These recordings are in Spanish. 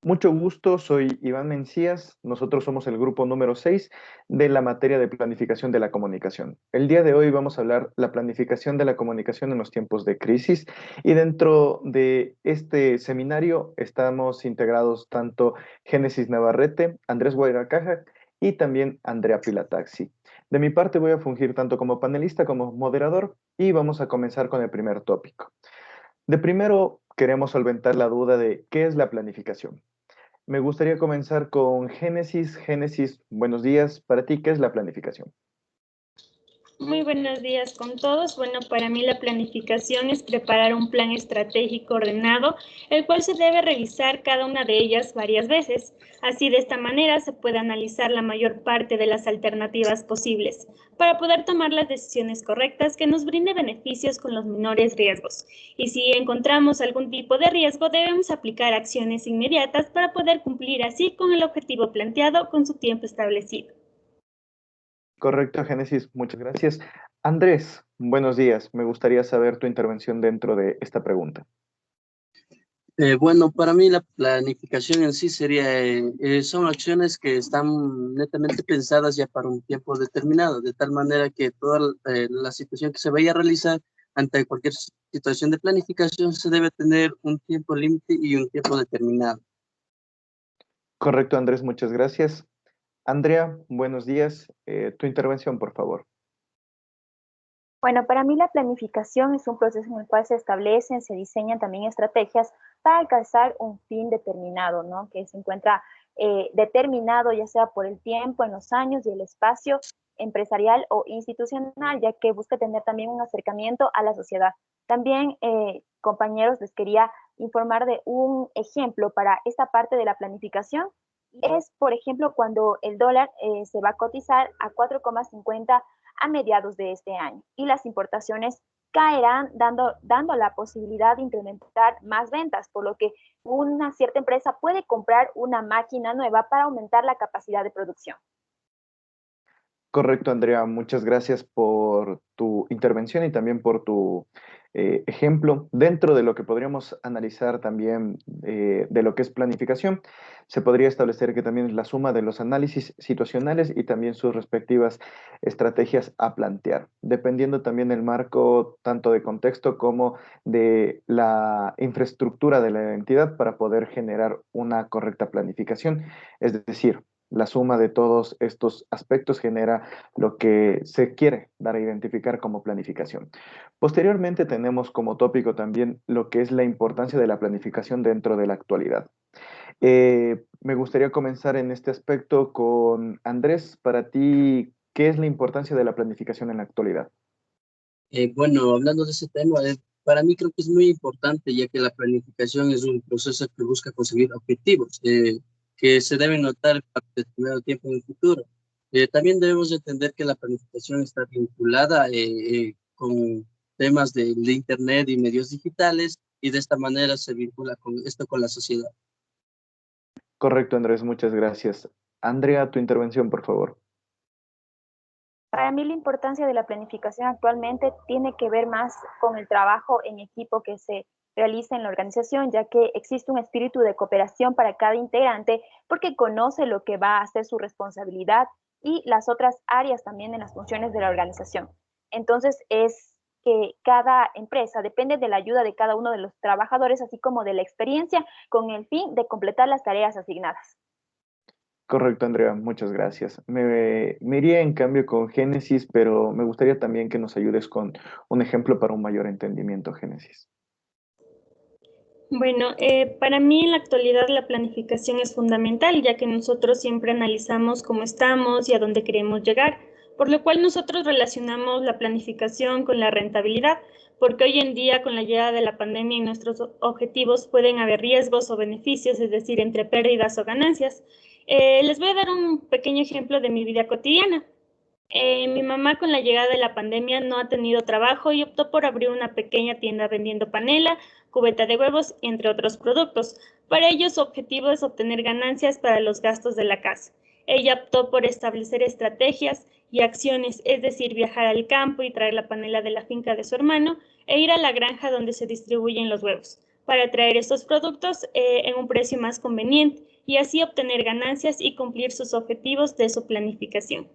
Mucho gusto, soy Iván Mencías. Nosotros somos el grupo número 6 de la materia de planificación de la comunicación. El día de hoy vamos a hablar la planificación de la comunicación en los tiempos de crisis y dentro de este seminario estamos integrados tanto Génesis Navarrete, Andrés Guairacaja y también Andrea Pilataxi. De mi parte voy a fungir tanto como panelista como moderador y vamos a comenzar con el primer tópico. De primero queremos solventar la duda de qué es la planificación. Me gustaría comenzar con Génesis. Génesis, buenos días. Para ti, ¿qué es la planificación? Muy buenos días con todos. Bueno, para mí la planificación es preparar un plan estratégico ordenado, el cual se debe revisar cada una de ellas varias veces. Así, de esta manera, se puede analizar la mayor parte de las alternativas posibles para poder tomar las decisiones correctas que nos brinde beneficios con los menores riesgos. Y si encontramos algún tipo de riesgo, debemos aplicar acciones inmediatas para poder cumplir así con el objetivo planteado con su tiempo establecido. Correcto, Génesis, muchas gracias. Andrés, buenos días. Me gustaría saber tu intervención dentro de esta pregunta. Bueno, para mí la planificación en sí son acciones que están netamente pensadas ya para un tiempo determinado, de tal manera que toda la situación que se vaya a realizar ante cualquier situación de planificación se debe tener un tiempo límite y un tiempo determinado. Correcto, Andrés, muchas gracias. Andrea, buenos días. Tu intervención, por favor. Bueno, para mí la planificación es un proceso en el cual se establecen, se diseñan también estrategias para alcanzar un fin determinado, ¿no? Que se encuentra determinado ya sea por el tiempo, en los años y el espacio empresarial o institucional, ya que busca tener también un acercamiento a la sociedad. También, compañeros, les quería informar de un ejemplo para esta parte de la planificación. Es, por ejemplo, cuando el dólar se va a cotizar a 4,50 a mediados de este año y las importaciones caerán dando la posibilidad de implementar más ventas, por lo que una cierta empresa puede comprar una máquina nueva para aumentar la capacidad de producción. Correcto, Andrea, muchas gracias por tu intervención y también por tu ejemplo. Dentro de lo que podríamos analizar también de lo que es planificación, se podría establecer que también es la suma de los análisis situacionales y también sus respectivas estrategias a plantear, dependiendo también del marco tanto de contexto como de la infraestructura de la entidad para poder generar una correcta planificación. Es decir, la suma de todos estos aspectos genera lo que se quiere dar a identificar como planificación. Posteriormente tenemos como tópico también lo que es la importancia de la planificación dentro de la actualidad. Me gustaría comenzar en este aspecto con Andrés. Para ti, ¿qué es la importancia de la planificación en la actualidad? Bueno, hablando de ese tema, para mí creo que es muy importante, ya que la planificación es un proceso que busca conseguir objetivos que se deben notar para determinado tiempo en el futuro. También debemos entender que la planificación está vinculada con temas de Internet y medios digitales, y de esta manera se vincula con esto con la sociedad. Correcto, Andrés, muchas gracias. Andrea, tu intervención, por favor. Para mí la importancia de la planificación actualmente tiene que ver más con el trabajo en equipo que se realiza en la organización, ya que existe un espíritu de cooperación para cada integrante porque conoce lo que va a ser su responsabilidad y las otras áreas también en las funciones de la organización. Entonces es que cada empresa depende de la ayuda de cada uno de los trabajadores, así como de la experiencia, con el fin de completar las tareas asignadas. Correcto, Andrea, muchas gracias. Me iría en cambio con Génesis, pero me gustaría también que nos ayudes con un ejemplo para un mayor entendimiento, Génesis. Bueno, para mí en la actualidad la planificación es fundamental, ya que nosotros siempre analizamos cómo estamos y a dónde queremos llegar, por lo cual nosotros relacionamos la planificación con la rentabilidad, porque hoy en día con la llegada de la pandemia en nuestros objetivos pueden haber riesgos o beneficios, es decir, entre pérdidas o ganancias. Les voy a dar un pequeño ejemplo de mi vida cotidiana. Mi mamá con la llegada de la pandemia no ha tenido trabajo y optó por abrir una pequeña tienda vendiendo panela, cubeta de huevos, entre otros productos. Para ello, su objetivo es obtener ganancias para los gastos de la casa. Ella optó por establecer estrategias y acciones, es decir, viajar al campo y traer la panela de la finca de su hermano e ir a la granja donde se distribuyen los huevos. para traer estos productos en un precio más conveniente y así obtener ganancias y cumplir sus objetivos de su planificación.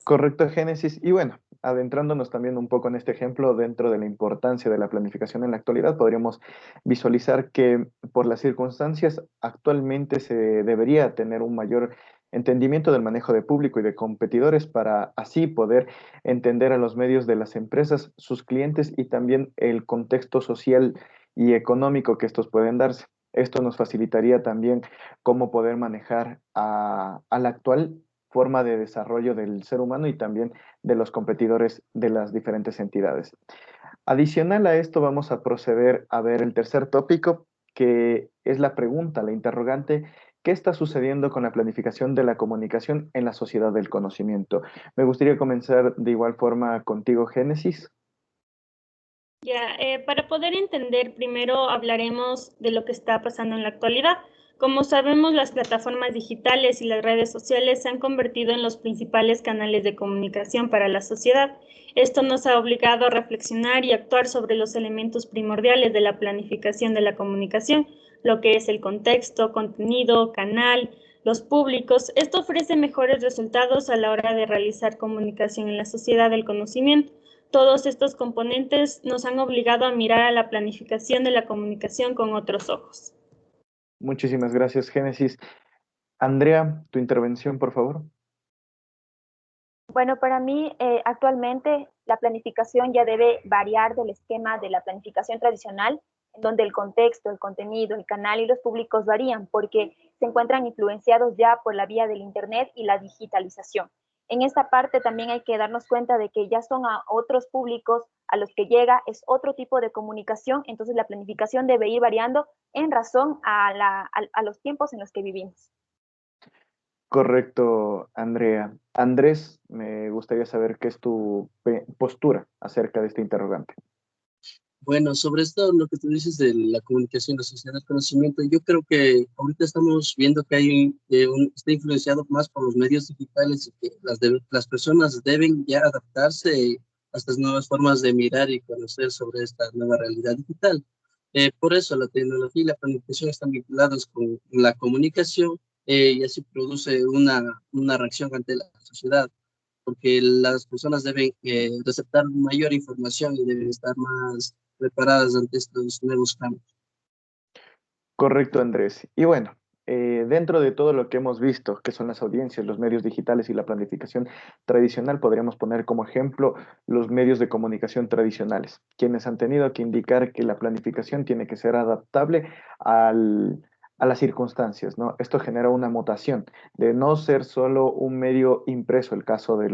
Correcto, Génesis. Y bueno, adentrándonos también un poco en este ejemplo, dentro de la importancia de la planificación en la actualidad, podríamos visualizar que por las circunstancias actualmente se debería tener un mayor entendimiento del manejo de público y de competidores para así poder entender a los medios de las empresas, sus clientes y también el contexto social y económico que estos pueden darse. Esto nos facilitaría también cómo poder manejar a la actual forma de desarrollo del ser humano y también de los competidores de las diferentes entidades. Adicional a esto, vamos a proceder a ver el tercer tópico, que es la pregunta, la interrogante: ¿qué está sucediendo con la planificación de la comunicación en la sociedad del conocimiento? Me gustaría comenzar de igual forma contigo, Génesis. Ya, para poder entender, primero hablaremos de lo que está pasando en la actualidad. Como sabemos, las plataformas digitales y las redes sociales se han convertido en los principales canales de comunicación para la sociedad. Esto nos ha obligado a reflexionar y actuar sobre los elementos primordiales de la planificación de la comunicación, lo que es el contexto, contenido, canal, los públicos. Esto ofrece mejores resultados a la hora de realizar comunicación en la sociedad del conocimiento. Todos estos componentes nos han obligado a mirar a la planificación de la comunicación con otros ojos. Muchísimas gracias, Génesis. Andrea, tu intervención, por favor. Bueno, para mí actualmente la planificación ya debe variar del esquema de la planificación tradicional, en donde el contexto, el contenido, el canal y los públicos varían porque se encuentran influenciados ya por la vía del Internet y la digitalización. En esta parte también hay que darnos cuenta de que ya son a otros públicos a los que llega, es otro tipo de comunicación, entonces la planificación debe ir variando en razón a los tiempos en los que vivimos. Correcto, Andrea. Andrés, me gustaría saber qué es tu postura acerca de este interrogante. Bueno, sobre esto, lo que tú dices de la comunicación, la sociedad del conocimiento, yo creo que ahorita estamos viendo que está influenciado más por los medios digitales y que las personas deben ya adaptarse a estas nuevas formas de mirar y conocer sobre esta nueva realidad digital. Por eso la tecnología y la planificación están vinculadas con la comunicación y así produce una reacción ante la sociedad, porque las personas deben receptar mayor información y deben estar más preparadas ante estos nuevos cambios. Correcto, Andrés. Y bueno, dentro de todo lo que hemos visto, que son las audiencias, los medios digitales y la planificación tradicional, podríamos poner como ejemplo los medios de comunicación tradicionales, quienes han tenido que indicar que la planificación tiene que ser adaptable al, a las circunstancias, ¿no? Esto genera una mutación de no ser solo un medio impreso, el caso de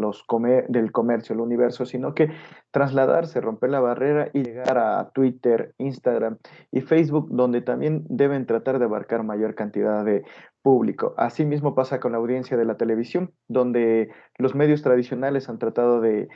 del comercio, el universo, sino que trasladarse, romper la barrera y llegar a Twitter, Instagram y Facebook, donde también deben tratar de abarcar mayor cantidad de público. Asimismo pasa con la audiencia de la televisión, donde los medios tradicionales han tratado de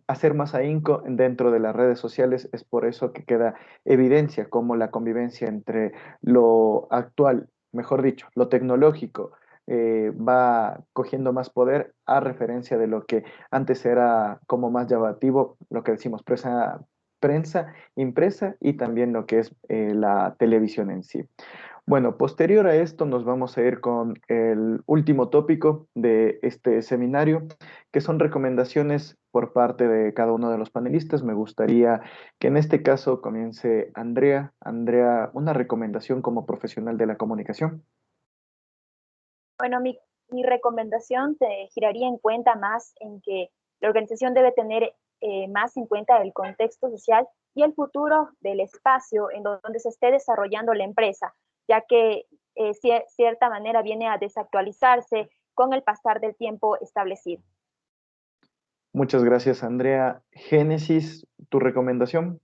hacer más ahínco dentro de las redes sociales. Es por eso que queda evidencia cómo la convivencia entre lo actual, mejor dicho, lo tecnológico, va cogiendo más poder a referencia de lo que antes era como más llamativo, lo que decimos, prensa impresa y también lo que es la televisión en sí. Bueno, posterior a esto nos vamos a ir con el último tópico de este seminario, que son recomendaciones por parte de cada uno de los panelistas. Me gustaría que en este caso comience Andrea. Andrea, una recomendación como profesional de la comunicación. Bueno, mi recomendación te giraría en cuenta más en que la organización debe tener más en cuenta el contexto social y el futuro del espacio en donde se esté desarrollando la empresa, ya que cierta manera viene a desactualizarse con el pasar del tiempo establecido. Muchas gracias, Andrea. Génesis, ¿tu recomendación?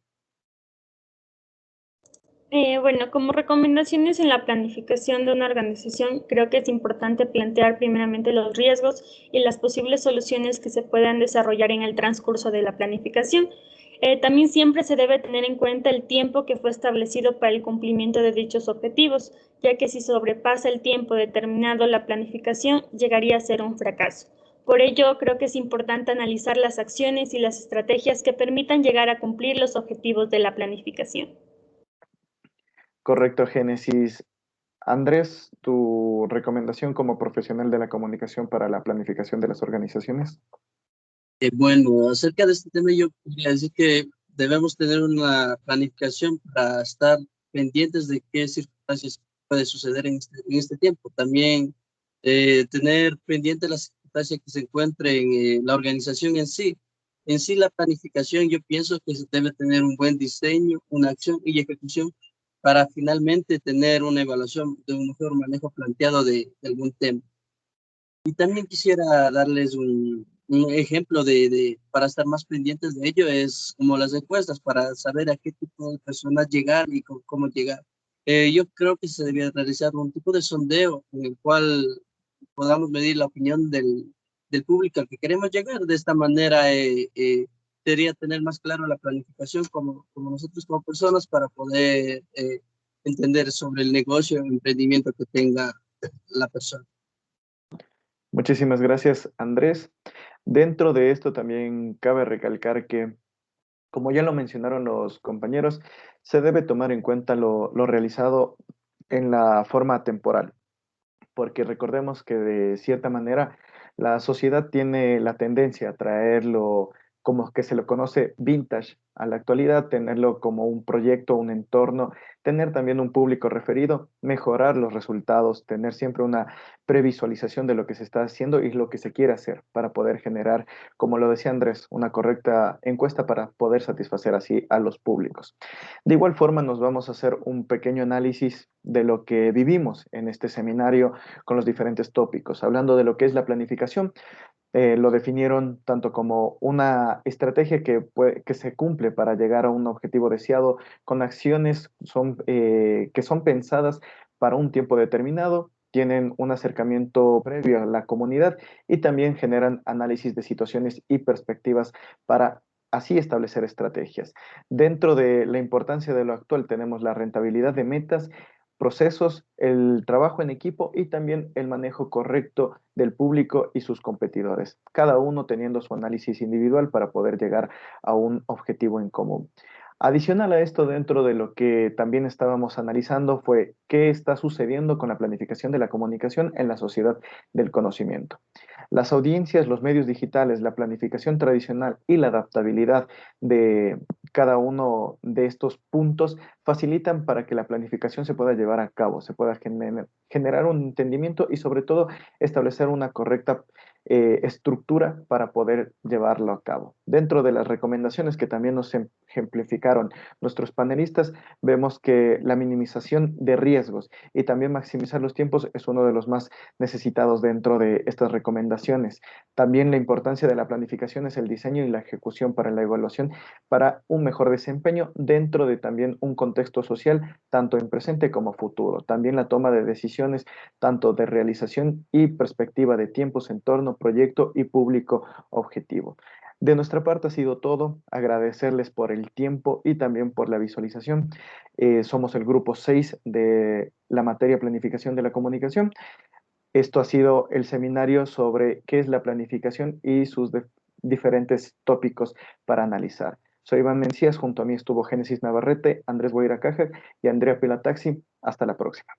Bueno, como recomendaciones en la planificación de una organización, creo que es importante plantear primeramente los riesgos y las posibles soluciones que se puedan desarrollar en el transcurso de la planificación. También siempre se debe tener en cuenta el tiempo que fue establecido para el cumplimiento de dichos objetivos, ya que si sobrepasa el tiempo determinado, la planificación llegaría a ser un fracaso. Por ello, creo que es importante analizar las acciones y las estrategias que permitan llegar a cumplir los objetivos de la planificación. Correcto, Génesis. Andrés, tu recomendación como profesional de la comunicación para la planificación de las organizaciones. Bueno, acerca de este tema yo podría decir que debemos tener una planificación para estar pendientes de qué circunstancias puede suceder en este tiempo. También tener pendiente las circunstancias que se encuentren en la organización en sí. En sí, la planificación yo pienso que se debe tener un buen diseño, una acción y ejecución para finalmente tener una evaluación de un mejor manejo planteado de algún tema. Y también quisiera darles un ejemplo para estar más pendientes de ello, es como las encuestas, para saber a qué tipo de personas llegar y cómo llegar. Yo creo que se debería realizar un tipo de sondeo en el cual podamos medir la opinión del público al que queremos llegar. De esta manera, sería tener más claro la planificación como nosotros como personas para poder entender sobre el negocio o emprendimiento que tenga la persona. Muchísimas gracias, Andrés. Dentro de esto también cabe recalcar que, como ya lo mencionaron los compañeros, se debe tomar en cuenta lo realizado en la forma temporal, porque recordemos que de cierta manera la sociedad tiene la tendencia a traerlo como que se lo conoce vintage a la actualidad, tenerlo como un proyecto, un entorno, tener también un público referido, mejorar los resultados, tener siempre una previsualización de lo que se está haciendo y lo que se quiere hacer para poder generar, como lo decía Andrés, una correcta encuesta para poder satisfacer así a los públicos. De igual forma, nos vamos a hacer un pequeño análisis de lo que vivimos en este seminario con los diferentes tópicos. Hablando de lo que es la planificación, lo definieron tanto como una estrategia que se cumple para llegar a un objetivo deseado con acciones que son pensadas para un tiempo determinado, tienen un acercamiento previo a la comunidad y también generan análisis de situaciones y perspectivas para así establecer estrategias. Dentro de la importancia de lo actual tenemos la rentabilidad de metas, procesos, el trabajo en equipo y también el manejo correcto del público y sus competidores, cada uno teniendo su análisis individual para poder llegar a un objetivo en común. Adicional a esto, dentro de lo que también estábamos analizando fue qué está sucediendo con la planificación de la comunicación en la sociedad del conocimiento. Las audiencias, los medios digitales, la planificación tradicional y la adaptabilidad de cada uno de estos puntos facilitan para que la planificación se pueda llevar a cabo, se pueda generar un entendimiento y sobre todo establecer una correcta estructura para poder llevarlo a cabo. Dentro de las recomendaciones que también nos ejemplificaron nuestros panelistas, vemos que la minimización de riesgos y también maximizar los tiempos es uno de los más necesitados dentro de estas recomendaciones. También la importancia de la planificación es el diseño y la ejecución para la evaluación para un mejor desempeño dentro de también un contexto social, tanto en presente como futuro. También la toma de decisiones, tanto de realización y perspectiva de tiempos, entorno, proyecto y público objetivo. De nuestra parte ha sido todo. Agradecerles por el tiempo y también por la visualización. Somos el grupo 6 de la materia planificación de la comunicación. Esto ha sido el seminario sobre qué es la planificación y sus diferentes tópicos para analizar. Soy Iván Mencías, junto a mí estuvo Génesis Navarrete, Andrés Boira Caja y Andrea Pilataxi. Hasta la próxima.